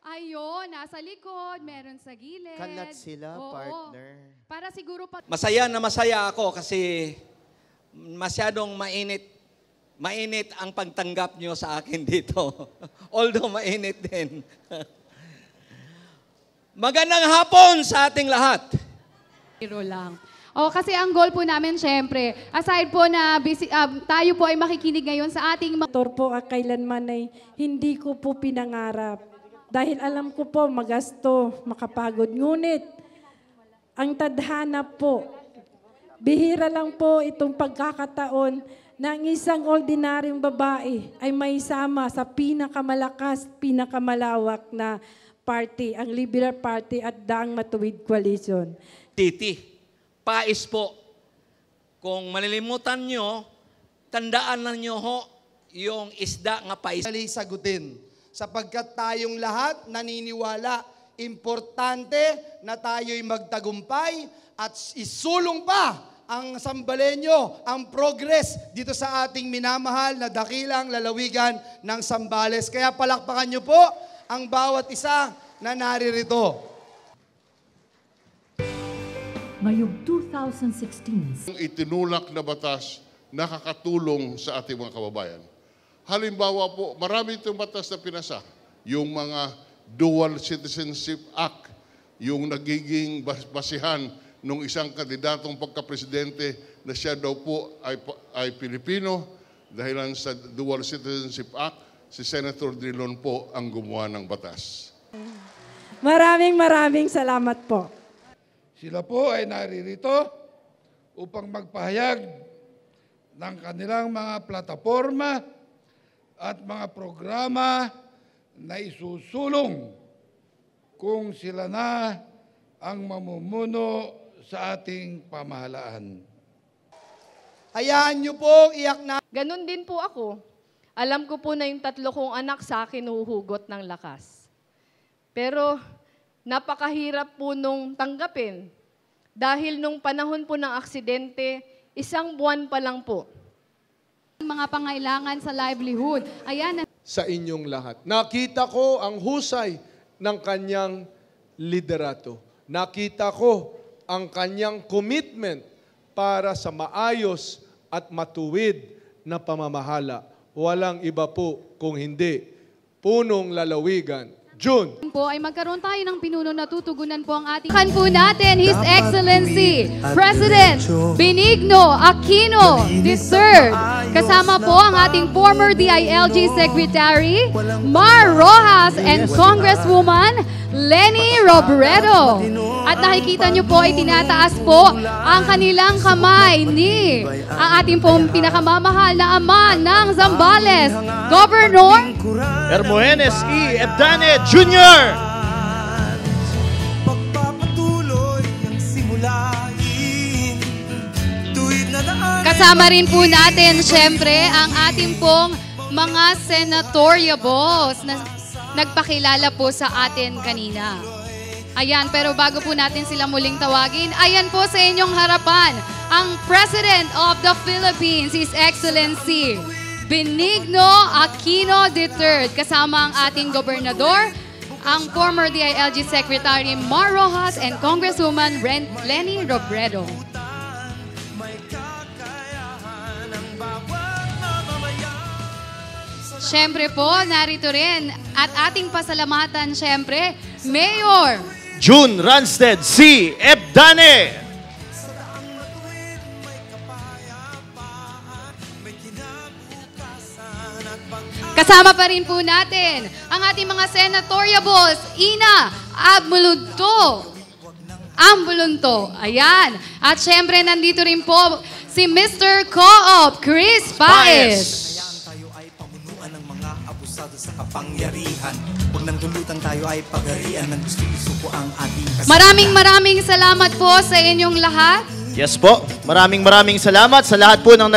Ayun, nasa likod, meron sa gilid. Kalat sila, Oo. partner. Para siguro Masaya na masaya ako kasi masyadong mainit ang pagtanggap nyo sa akin dito. Although mainit din. Magandang hapon sa ating lahat. Zero lang. Kasi ang goal po namin, syempre, aside po na tayo po ay makikinig ngayon sa ating Motor po kailanman ay hindi ko po pinangarap. Dahil alam ko po magasto, makapagod. Ngunit, ang tadhana po, bihira lang po itong pagkakataon na ang isang ordinaryong babae ay may sama sa pinakamalakas, pinakamalawak na party, ang Liberal Party at Daang Matuwid Coalition. Titi, pais po. Kung malilimutan nyo, tandaan na nyo ho yung isda nga pais. Dali sagutin. Sapagkat tayong lahat naniniwala, importante na tayo'y magtagumpay at isulong pa ang Sambalenyo, ang progress dito sa ating minamahal na dakilang lalawigan ng Zambales. Kaya palakpakan nyo po ang bawat isa na naririto. Ngayong 2016. Ang itinulak na batas nakakatulong sa ating mga kababayan. Halimbawa po, marami itong batas na pinasa. Yung mga Dual Citizenship Act, yung nagiging basihan ng isang kandidatong pagkapresidente na siya daw po ay Pilipino. Dahilan sa Dual Citizenship Act, si Senator Drilon po ang gumawa ng batas. Maraming salamat po. Sila po ay naririto upang magpahayag ng kanilang mga plataforma at mga programa na isusulong kung sila na ang mamumuno sa ating pamahalaan. Hayaan nyo pong iyak na. Ganon din po ako. Alam ko po na yung 3 kong anak sa akin huhugot ng lakas. Pero napakahirap po nung tanggapin. Dahil nung panahon po ng aksidente, 1 buwan pa lang po. mga pangailangan sa livelihood. Ayan. Sa inyong lahat. Nakita ko ang husay ng kanyang liderato. Nakita ko ang kanyang commitment para sa maayos at matuwid na pamamahala. Walang iba po kung hindi punong lalawigan. June. Po ay magkaroon tayo ng pinuno na tutugunan po ang ating kan po natin His Excellency President Benigno Aquino III. Kasama po ang ating former DILG Secretary Mar Rojas and Congresswoman Leni Robredo. At nakikita nyo po ay tinataas po ang kanilang kamay ni ang ating pong pinakamamahal na ama ng Zambales, Governor Hermogenes E. Ebdane Jr. Kasama rin po natin, syempre, ang ating pong mga senatoriables na nagpakilala po sa atin kanina. Ayan, pero bago po natin sila muling tawagin, ayan po sa inyong harapan, ang President of the Philippines, His Excellency Benigno Aquino III, kasama ang ating gobernador, ang former DILG Secretary Mar Rojas and Congresswoman Leni Robredo. Siyempre po, narito rin at ating pasalamatan siyempre, Mayor June Ransted C. Ebdane. Kasama pa rin po natin ang ating mga senatoriables, Ina Ambulunto. Ayan. At syempre, nandito rin po si Mr. Co-op, Chris Paez. Tayo ay pamunuan ng mga abusado sa kapangyarihan. Huwag nang dulutan tayo ay pagarian ng gusto-gusto ko ang ating kasalanan. Maraming salamat po sa inyong lahat. Yes po. Maraming salamat sa lahat po ng